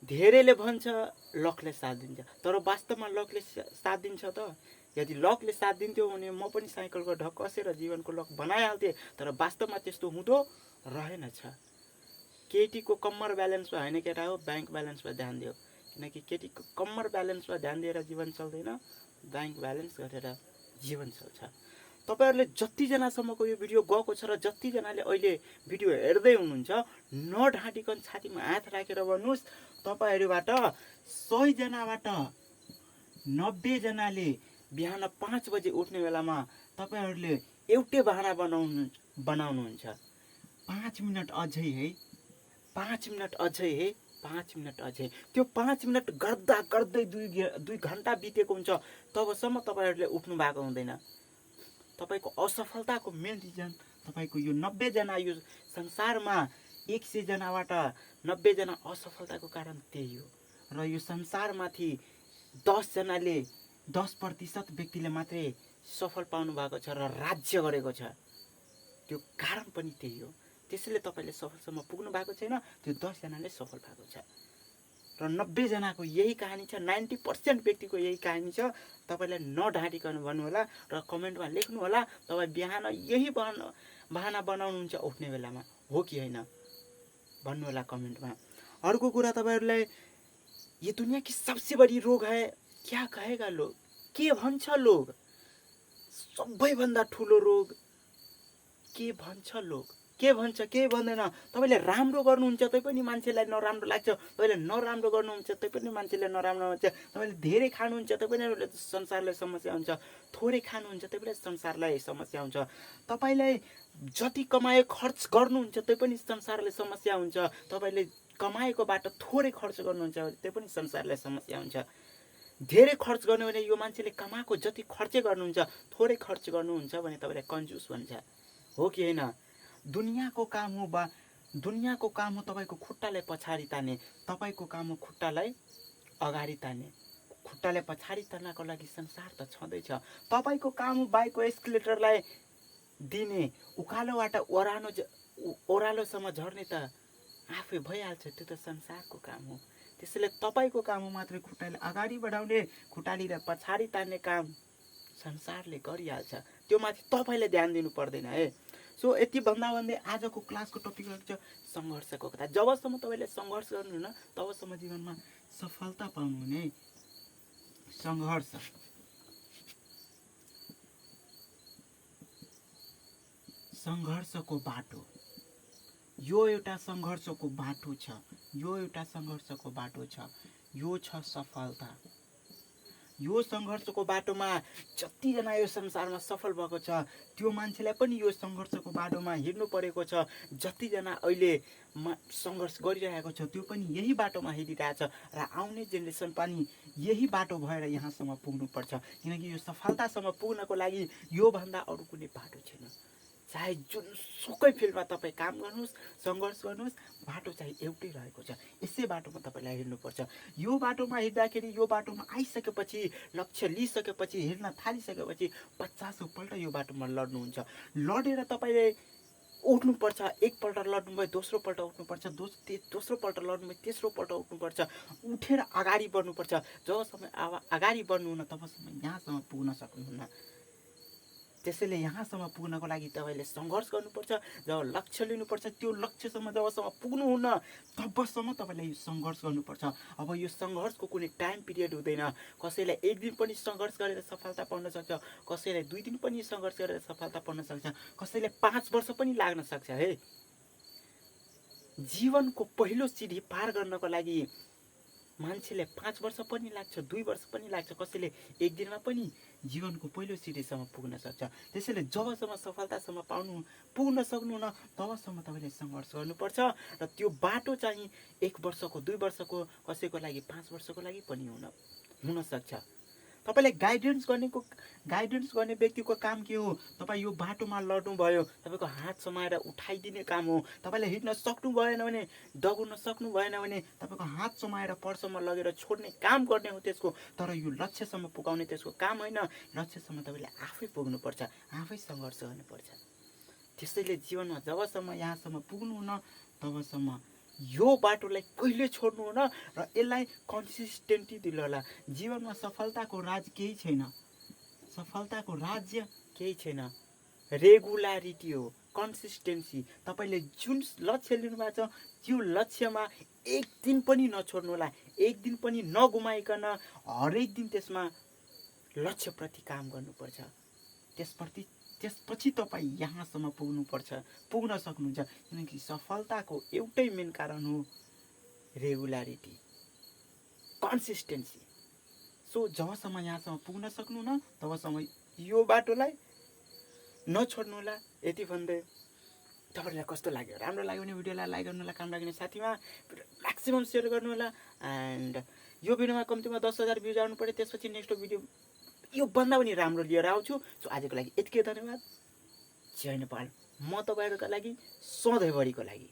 धेरैले भन्छ लकले साथ दिन्छ, तर वास्तवमा लकले साथ दिन्छ त? यदि लकले साथ दिन्थ्यो भने म पनि साइकलको ढक कसेर जीवनको लक बनाइहाल्थेँ, तर वास्तवमा त्यस्तो हुँदो रहेनछ। केटीको कम्मर ब्यालेन्समा होइन केटा हो, ब्याङ्क ब्यालेन्समा ध्यान दियो। किनकि केटीको कम्मर ब्यालेन्समा ध्यान दिएर जीवन चल्दैन, ब्याङ्क ब्यालेन्स गरेर जीवन चल्छ। तपाईँहरूले जतिजनासम्मको यो भिडियो गएको छ र जतिजनाले अहिले भिडियो हेर्दै हुनुहुन्छ, नढाँटिकन छातीमा हात राखेर भन्नुहोस्, तपाईँहरूबाट 100जनाबाट 90जनाले बिहान 5 बजे उठ्ने बेलामा तपाईँहरूले एउटै बहाना बनाउनुहुन्छ, 5 मिनट अझै है, 5 मिनट अझै है, 5 मिनट अझै। त्यो 5 मिनट गर्दा गर्दै 2 घन्टा बितेको हुन्छ, तबसम्म तपाईँहरूले उठ्नु भएको हुँदैन। तपाईँको असफलताको मेन रिजन तपाईँको यो 90जना, यो संसारमा 100जनाबाट 90जना असफलताको कारण त्यही हो। र यो संसारमाथि 10जनाले 10% व्यक्तिले मात्रै सफल पाउनु भएको छ र राज्य गरेको छ, त्यो कारण पनि त्यही हो। त्यसैले तपाईँले सफलसम्म पुग्नु भएको छैन, त्यो 10जनाले सफल भएको छ। र 90जनाको यही कहानी छ, 90% व्यक्तिको यही कहानी छ। तपाईँलाई नढाँटिकन भन्नुहोला र कमेन्टमा लेख्नुहोला, तपाईँ बिहान यही बहाना बनाउनुहुन्छ उठ्ने बेलामा, हो कि होइन भन्नुहोला कमेन्टमा। अर्को कुरा, तपाईँहरूलाई ये दुनिया की सबसे बड़ी रोग है, क्या कहेगा लोग, के भन्छ लोग, सबैभन्दा ठुलो रोग के भन्छ लोग, के भन्छ के भन्दैन। तपाईँले राम्रो गर्नुहुन्छ तै पनि मान्छेलाई नराम्रो लाग्छ, तपाईँले नराम्रो गर्नुहुन्छ तै पनि मान्छेलाई नराम्रो हुन्छ, तपाईँले धेरै खानुहुन्छ तै पनि संसारलाई समस्या हुन्छ, थोरै खानुहुन्छ तै पनि संसारलाई समस्या हुन्छ, तपाईँलाई जति कमाए खर्च गर्नुहुन्छ तै पनि संसारलाई समस्या हुन्छ, तपाईँले कमाएकोबाट थोरै खर्च गर्नुहुन्छ त्यो पनि संसारलाई समस्या हुन्छ। धेरै खर्च गर्नु भने यो मान्छेले कमाएको जति खर्चै गर्नुहुन्छ, थोरै खर्च गर्नुहुन्छ भने तपाईँलाई कन्जुस भन्छ, हो कि होइन। दुनियाँको काम हो दुनियाँको काम हो तपाईँको खुट्टालाई पछाडि तान्ने, तपाईँको काम हो खुट्टालाई अगाडि तान्ने। खुट्टालाई पछाडि तान्नको लागि संसार त छँदैछ, तपाईँको काम हो बाइकको एस्केलेटरलाई दिने, उकालोबाट ओह्रालोसम्म झर्ने त आफै भइहाल्छ, त्यो त संसारको काम हो। त्यसैले तपाईँको काम हो मात्रै खुट्टाले अगाडि बढाउने, खुट्टालीलाई पछाडि तान्ने काम संसारले गरिहाल्छ, त्यो माथि तपाईँले ध्यान दिनु पर्दैन है। सो यति भन्दै आजको क्लासको टपिक रहेको छ सङ्घर्षको कथा। जबसम्म तपाईँले सङ्घर्ष गर्नुहुन्न तबसम्म जीवनमा सफलता पाउनुहुने। सङ्घर्ष, सङ्घर्षको बाटो, यो एउटा सङ्घर्षको बाटो छ, यो एउटा सङ्घर्षको बाटो छ, यो छ सफलता। यो सङ्घर्षको बाटोमा जतिजना यो संसारमा सफल भएको छ त्यो मान्छेलाई पनि यो सङ्घर्षको बाटोमा हिँड्नु परेको छ। जतिजना अहिले सङ्घर्ष गरिरहेको छ त्यो पनि यही बाटोमा हिँडिरहेछ र आउने जेनेरेसन पनि यही बाटो भएर यहाँसम्म पुग्नुपर्छ। किनकि यो सफलतासम्म पुग्नको लागि योभन्दा अरू कुनै बाटो छैन। चाहे जुनसुकै फिल्डमा तपाईँ काम गर्नुहोस्, सङ्घर्ष गर्नुहोस्, बाटो चाहिँ एउटै रहेको छ। यसै बाटोमा तपाईँलाई हिँड्नुपर्छ। यो बाटोमा हिँड्दाखेरि, यो बाटोमा आइसकेपछि, लक्ष्य लिइसकेपछि, हिँड्न थालिसकेपछि 50औँ पल्ट यो बाटोमा लड्नुहुन्छ। लडेर तपाईँले उठ्नुपर्छ। एकपल्ट लड्नुभयो, दोस्रोपल्ट उठ्नुपर्छ, दोस्रोपल्ट लड्नुभयो, तेस्रोपल्ट उठ्नुपर्छ। उठेर अगाडि बढ्नुपर्छ। जबसम्म अगाडि बढ्नुहुन्न तबसम्म यहाँसम्म पुग्न सक्नुहुन्न। त्यसैले यहाँसम्म पुग्नको लागि तपाईँले सङ्घर्ष गर्नुपर्छ। जब लक्ष्य लिनुपर्छ, त्यो लक्ष्यसम्म जबसम्म पुग्नुहुन्न तबसम्म तपाईँले यो सङ्घर्ष गर्नुपर्छ। अब यो सङ्घर्षको कुनै टाइम पिरियड हुँदैन। कसैलाई एक दिन पनि सङ्घर्ष गरेर सफलता पाउन सक्छ, कसैलाई 2 दिन पनि सङ्घर्ष गरेर सफलता पाउन सक्छ, कसैलाई 5 वर्ष पनि लाग्न सक्छ है। जीवनको पहिलो सिडी पार गर्नको लागि मान्छेले 5 वर्ष पनि लाग्छ, 2 वर्ष पनि लाग्छ, कसैले एक दिनमा पनि जीवनको पहिलो सिडीसम्म पुग्न सक्छ। त्यसैले जबसम्म सफलतासम्म पुग्न सक्नुहुन्न तबसम्म तपाईँले सङ्घर्ष गर्नुपर्छ। र त्यो बाटो चाहिँ 1 वर्षको, 2 वर्षको, कसैको लागि 5 वर्षको लागि पनि हुनसक्छ। तपाईँले गाइडेन्स गर्ने व्यक्तिको काम के हो? तपाईँ यो बाटोमा लड्नुभयो, तपाईँको हात समाएर उठाइदिने काम हो। तपाईँले हिँड्न सक्नु भएन भने, दगुर्न सक्नु भएन भने तपाईँको हात समाएर पर्समा लगेर छोड्ने काम गर्ने हो त्यसको। तर यो लक्ष्यसम्म पुगाउने त्यसको काम होइन। लक्ष्यसम्म तपाईँले आफै पुग्नुपर्छ, आफै सङ्घर्ष गर्नुपर्छ। त्यसैले जीवनमा जबसम्म यहाँसम्म पुग्नुहुन्न तबसम्म यो बाटोलाई कहिले छोड्नु हुन र यसलाई कन्सिस्टेन्टी दिनु होला। जीवनमा सफलताको राज केही छैन, सफलताको राज्य केही छैन, रेगुलारिटी हो, कन्सिस्टेन्सी। तपाईँले जुन लक्ष्य लिनुभएको छ त्यो लक्ष्यमा एक दिन पनि नछोड्नु होला, एक दिन पनि नगुमाइकन हरेक दिन त्यसमा लक्ष्यप्रति काम गर्नुपर्छ। त्यसपछि तपाईँ यहाँसम्म पुग्न सक्नुहुन्छ। किनकि सफलताको एउटै मेन कारण हो रेगुलारिटी, कन्सिस्टेन्सी। सो जबसम्म यहाँसम्म पुग्न सक्नुहुन्न तबसम्म यो बाटोलाई नछोड्नु होला। यति भन्दै तपाईँलाई कस्तो लाग्यो, राम्रो लाग्यो भने भिडियोलाई लाइक गर्नु होला, काम लाग्ने साथीमा म्याक्सिमम सेयर गर्नु होला। एन्ड यो भिडियोमा कम्तीमा 10,000 भ्युज आउनु पऱ्यो, त्यसपछि नेक्स्ट भिडियो योभन्दा पनि राम्रो लिएर आउँछु। सो आजको लागि यतिकै, धन्यवाद। जय नेपाल। म तपाईँहरूका लागि सधैँभरिको लागि।